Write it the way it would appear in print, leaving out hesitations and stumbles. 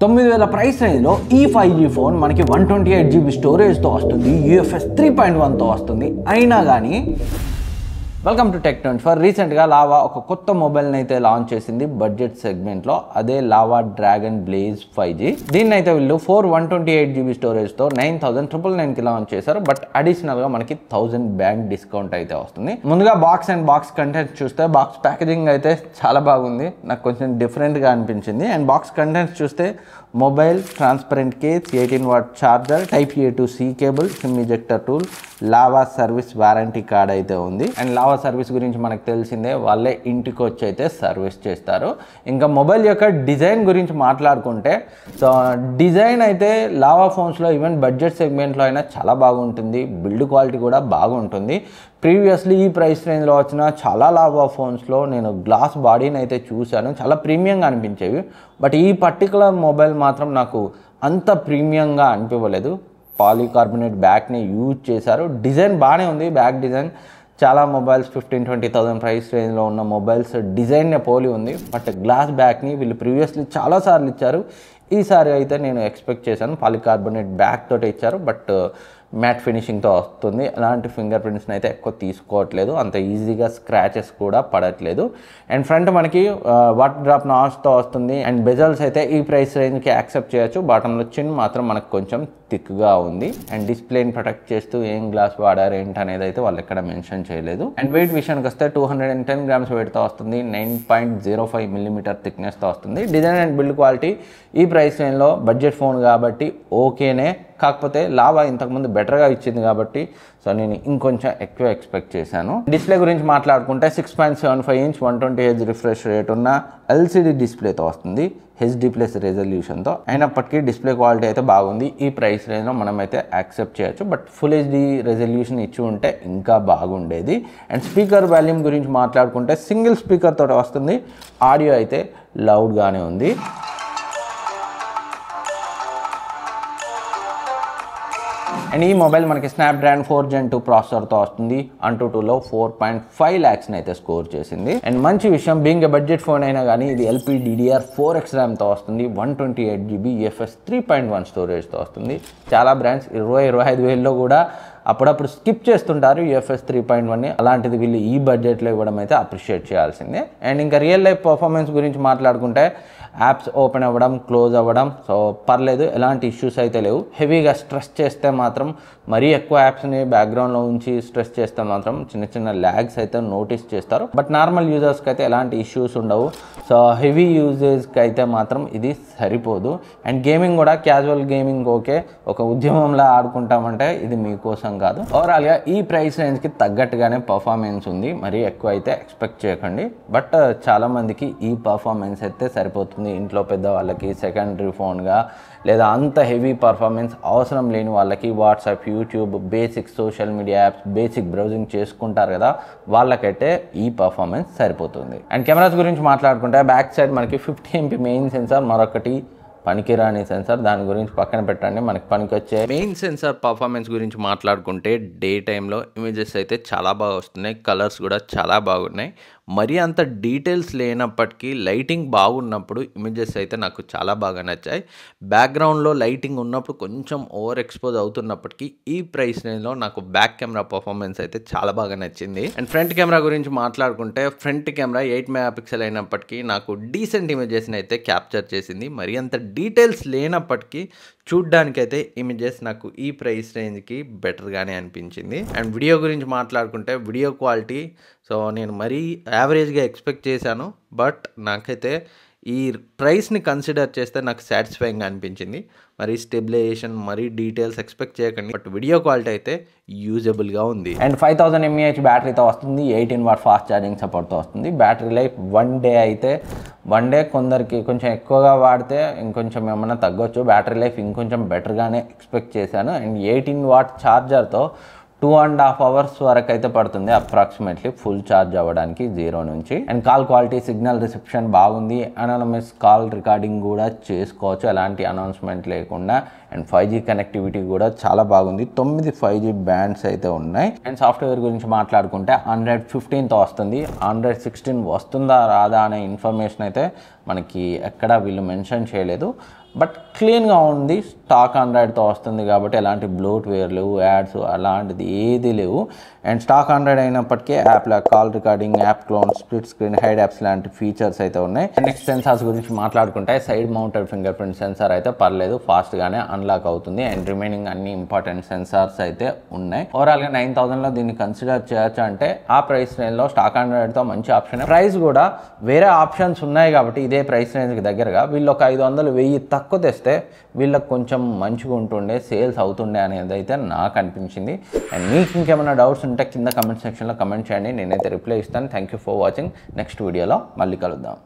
9000 price రేంజ్లో ఈ 5G phone మనకి 128GB స్టోరేజ్తో వస్తుంది, UFS 3.1తో వస్తుంది. అయినా కానీ వెల్కమ్ టు Tech24. రీసెంట్గా లావా ఒక కొత్త మొబైల్ని అయితే లాంచ్ చేసింది బడ్జెట్ సెగ్మెంట్లో. అదే లావా డ్రాగన్ బ్లేజ్ 5G. దీన్ని అయితే వీళ్ళు 128GB స్టోరేజ్తో 9999కి లాంచ్ చేశారు. బట్ అడిషనల్గా మనకి 1000 బ్యాంక్ డిస్కౌంట్ అయితే వస్తుంది. ముందుగా బాక్స్ కంటెంట్స్ చూస్తే బాక్స్ ప్యాకేజింగ్ అయితే చాలా బాగుంది, నాకు కొంచెం డిఫరెంట్గా అనిపించింది. అండ్ బాక్స్ కంటెంట్స్ చూస్తే mobile, transparent case, 18W charger, Type A to C cable, SIM ejector tool, lava service warranty card అయితే ఉంది. అండ్ లావా సర్వీస్ గురించి మనకు తెలిసిందే, వాళ్ళే ఇంటికి వచ్చి అయితే సర్వీస్ చేస్తారు. ఇంకా మొబైల్ యొక్క డిజైన్ గురించి మాట్లాడుకుంటే, సో డిజైన్ అయితే లావా ఫోన్స్లో ఈవెన్ బడ్జెట్ సెగ్మెంట్లో అయినా చాలా బాగుంటుంది, బిల్డ్ క్వాలిటీ కూడా బాగుంటుంది. ప్రీవియస్లీ ఈ ప్రైస్ రేంజ్లో వచ్చిన చాలా లావా ఫోన్స్లో నేను గ్లాస్ బాడీని అయితే చూశాను, చాలా ప్రీమియంగా అనిపించేవి. బట్ ఈ పర్టికులర్ మొబైల్ మాత్రం నాకు అంత ప్రీమియంగా అనిపించలేదు. పాలీకార్బోనేట్ బ్యాక్ని యూజ్ చేశారు, డిజైన్ బాగానే ఉంది. బ్యాక్ డిజైన్ చాలా మొబైల్స్ 15-20,000 ప్రైస్ రేంజ్లో ఉన్న మొబైల్స్ డిజైన్నే పోలి ఉంది. బట్ గ్లాస్ బ్యాక్ని వీళ్ళు ప్రీవియస్లీ చాలాసార్లు ఇచ్చారు, ఈసారి అయితే నేను ఎక్స్పెక్ట్ చేశాను పాలీకార్బోనేట్ బ్యాక్ తోటి ఇచ్చారు. బట్ మ్యాట్ ఫినిషింగ్తో వస్తుంది. అలాంటి ఫింగర్ ప్రింట్స్ని అయితే ఎక్కువ తీసుకోవట్లేదు, అంత ఈజీగా స్క్రాచెస్ కూడా పడట్లేదు. అండ్ ఫ్రంట్ మనకి వాటర్ డ్రాప్ నాచ్తో వస్తుంది. అండ్ బెజల్స్ అయితే ఈ ప్రైస్ రేంజ్కి యాక్సెప్ట్ చేయొచ్చు. బాటంలో చిన్ మాత్రం మనకు కొంచెం థిక్గా ఉంది. అండ్ డిస్ప్లేని ప్రొటెక్ట్ చేస్తూ ఏం గ్లాస్ వాడారు ఏంటి అనేది అయితే వాళ్ళు ఎక్కడ మెన్షన్ చేయలేదు. అండ్ వెయిట్ విషయానికి వస్తే 210 grams వెయిట్తో వస్తుంది, 9.05mm థిక్నెస్తో వస్తుంది. డిజైన్ అండ్ బిల్డ్ క్వాలిటీ ఈ ప్రైస్ రేంజ్లో బడ్జెట్ ఫోన్ కాబట్టి ఓకేనే. కాకపోతే లావా ఇంతకుముందు బెటర్గా ఇచ్చింది కాబట్టి సో నేను ఇంకొంచెం ఎక్కువ ఎక్స్పెక్ట్ చేశాను. డిస్ప్లే గురించి మాట్లాడుకుంటే 6.75 inch 120Hz రిఫ్రెష్ రేట్ ఉన్న LCD డిస్ప్లేతో వస్తుంది, HD+ రెజల్యూషన్తో. అయినప్పటికీ డిస్ప్లే క్వాలిటీ అయితే బాగుంది, ఈ ప్రైస్ రేంజ్లో మనమైతే యాక్సెప్ట్ చేయొచ్చు. బట్ ఫుల్ HD రెజల్యూషన్ ఇచ్చి ఉంటే ఇంకా బాగుండేది. అండ్ స్పీకర్ వాల్యూమ్ గురించి మాట్లాడుకుంటే సింగిల్ స్పీకర్ తోటి వస్తుంది, ఆడియో అయితే లౌడ్గానే ఉంది. అండ్ ఈ మొబైల్ మనకి స్నాప్డ్రాగన్ 4 Gen 2 ప్రాసెసర్తో వస్తుంది. AnTuTuలో 4.5 lakhs అయితే స్కోర్ చేసింది. అండ్ మంచి విషయం, బీయింగ్ ఏ బడ్జెట్ ఫోన్ అయినా కానీ ఇది LPDDR4X ర్యామ్తో వస్తుంది, 128GB UFS 3.1 స్టోరేజ్తో వస్తుంది. చాలా బ్రాండ్స్ 20-25 వేల్లో కూడా అప్పుడప్పుడు స్కిప్ చేస్తుంటారు UFS 3.1ని. అలాంటిది వీళ్ళు ఈ బడ్జెట్లో ఇవ్వడం అయితే అప్రిషియేట్ చేయాల్సిందే. అండ్ ఇంకా రియల్ లైఫ్ పర్ఫార్మెన్స్ గురించి మాట్లాడుకుంటే యాప్స్ ఓపెన్ అవ్వడం, క్లోజ్ అవ్వడం సో పర్లేదు, ఎలాంటి ఇష్యూస్ అయితే లేవు. హెవీగా స్ట్రెస్ చేస్తే మాత్రం, మరీ ఎక్కువ యాప్స్ని బ్యాక్గ్రౌండ్లో ఉంచి స్ట్రెస్ చేస్తే మాత్రం చిన్న ల్యాగ్స్ అయితే నోటీస్ చేస్తారు. బట్ నార్మల్ యూజర్స్కి అయితే ఎలాంటి ఇష్యూస్ ఉండవు. సో హెవీ యూజర్స్కి అయితే మాత్రం ఇది సరిపోదు. అండ్ గేమింగ్ కూడా క్యాజువల్ గేమింగ్ ఓకే, ఒక ఉద్యమంలా ఆడుకుంటామంటే ఇది మీకోసం కాదు. ఓవరాల్గా ఈ ప్రైస్ రేంజ్కి తగ్గట్టుగానే పర్ఫార్మెన్స్ ఉంది, మరీ ఎక్కువ అయితే ఎక్స్పెక్ట్ చేయకండి. బట్ చాలామందికి ఈ పర్ఫార్మెన్స్ అయితే సరిపోతుంది. ఇంట్లో పెద్దవాళ్ళకి సెకండరీ ఫోన్గా, లేదా అంత హెవీ పర్ఫార్మెన్స్ అవసరం లేని వాళ్ళకి WhatsApp, YouTube, basic social media apps, basic browsing చేసుకుంటారు కదా, వాళ్ళకైతే ఈ పర్ఫార్మెన్స్ సరిపోతుంది. అండ్ కెమెరాస్ గురించి మాట్లాడుకుంటే బ్యాక్ సైడ్ మనకి 50MP మెయిన్ సెన్సార్, మరొకటి పనికిరాని సెన్సార్, దాని గురించి పక్కన పెట్టండి. మనకి పనికొచ్చే మెయిన్ సెన్సార్ పర్ఫార్మెన్స్ గురించి మాట్లాడుకుంటే డే టైంలో ఇమేజెస్ అయితే చాలా బాగా వస్తున్నాయి, కలర్స్ కూడా చాలా బాగున్నాయి. మరీ అంత డీటెయిల్స్ లేనప్పటికీ లైటింగ్ బాగున్నప్పుడు ఇమేజెస్ అయితే నాకు చాలా బాగా నచ్చాయి. బ్యాక్గ్రౌండ్లో లైటింగ్ ఉన్నప్పుడు కొంచెం ఓవర్ ఎక్స్పోజ్ అవుతున్నప్పటికీ ఈ ప్రైస్ రేంజ్లో నాకు బ్యాక్ కెమెరా పర్ఫార్మెన్స్ అయితే చాలా బాగా నచ్చింది. అండ్ ఫ్రంట్ కెమెరా గురించి మాట్లాడుకుంటే ఫ్రంట్ కెమెరా 8MP అయినప్పటికీ నాకు డీసెంట్ ఇమేజెస్ని అయితే క్యాప్చర్ చేసింది. మరీ అంత డీటెయిల్స్ లేనప్పటికీ చూడ్డానికైతే ఇమేజెస్ నాకు ఈ ప్రైస్ రేంజ్కి బెటర్గానే అనిపించింది. అండ్ వీడియో గురించి మాట్లాడుకుంటే వీడియో క్వాలిటీ సో నేను మరీ యావరేజ్గా ఎక్స్పెక్ట్ చేశాను. బట్ నాకైతే ఈ ప్రైస్ని కన్సిడర్ చేస్తే నాకు సాటిస్ఫైయింగ్గా అనిపించింది. మరి స్టెబిలైజేషన్, మరీ డీటెయిల్స్ ఎక్స్పెక్ట్ చేయకండి. బట్ వీడియో క్వాలిటీ అయితే యూజబుల్గా ఉంది. అండ్ 5000 mAh బ్యాటరీతో వస్తుంది, 18W ఫాస్ట్ ఛార్జింగ్ సపోర్ట్తో వస్తుంది. బ్యాటరీ లైఫ్ 1 day అయితే 1 day, కొందరికి కొంచెం ఎక్కువగా వాడితే ఇంకొంచెం ఏమన్నా తగ్గొచ్చు. బ్యాటరీ లైఫ్ ఇంకొంచెం బెటర్గానే ఎక్స్పెక్ట్ చేశాను. అండ్ 18W ఛార్జర్తో 2.5 hours వరకు అయితే పడుతుంది అప్రాక్సిమేట్లీ ఫుల్ ఛార్జ్ అవ్వడానికి 0 నుంచి. And call quality, signal reception బాగుంది. అనానమస్ కాల్ రికార్డింగ్ కూడా చేసుకోవచ్చు ఎలాంటి అనౌన్స్మెంట్ లేకుండా. అండ్ 5G కనెక్టివిటీ కూడా చాలా బాగుంది, 9 5G బ్యాండ్స్ అయితే ఉన్నాయి. అండ్ సాఫ్ట్వేర్ గురించి మాట్లాడుకుంటే Android 15తో వస్తుంది, Android 16 వస్తుందా రాదా అనే ఇన్ఫర్మేషన్ అయితే మనకి ఎక్కడ వీళ్ళు మెన్షన్ చేయలేదు. బట్ క్లీన్గా ఉంది. స్టాక్ ఆండ్రాయిడ్తో వస్తుంది కాబట్టి ఎలాంటి బ్లోట్వేర్ లేవు, యాడ్స్ అలాంటిది ఏది లేవు. అండ్ స్టాక్ ఆండ్రాయిడ్ అయినప్పటికీ యాప్లో call recording, app clone, split screen, hide apps లాంటి ఫీచర్స్ అయితే ఉన్నాయి. అండ్ నెక్స్ట్ సెన్సార్స్ గురించి మాట్లాడుకుంటే side mounted finger print censor అయితే పర్లేదు, ఫాస్ట్గానే అన్లాక్ అవుతుంది. అండ్ రిమైనింగ్ అన్ని ఇంపార్టెంట్ సెన్సార్స్ అయితే ఉన్నాయి. ఓవరాల్గా 9000లో దీన్ని కన్సిడర్ చేయొచ్చు అంటే ఆ ప్రైస్ రేంజ్లో స్టాక్ ఆండ్రాయిడ్తో మంచి ఆప్షన్. ప్రైస్ కూడా వేరే ఆప్షన్స్ ఉన్నాయి కాబట్టి ఇదే ప్రైస్ రేంజ్కి దగ్గరగా వీళ్ళు ఒక 500 1000 తక్కువ తెస్తే వీళ్ళకి కొంచెం మంచిగా ఉంటుండే, సేల్స్ అవుతుండే అనేది అయితే నాకు అనిపించింది. అండ్ మీకు ఇంకేమైనా డౌట్స్ ఉంటే కింద కమెంట్ సెక్షన్లో కమెంట్ చేయండి, నేనైతే రిప్లై ఇస్తాను. Thank you for watching. Next వీడియోలో మళ్ళీ కలుద్దాం.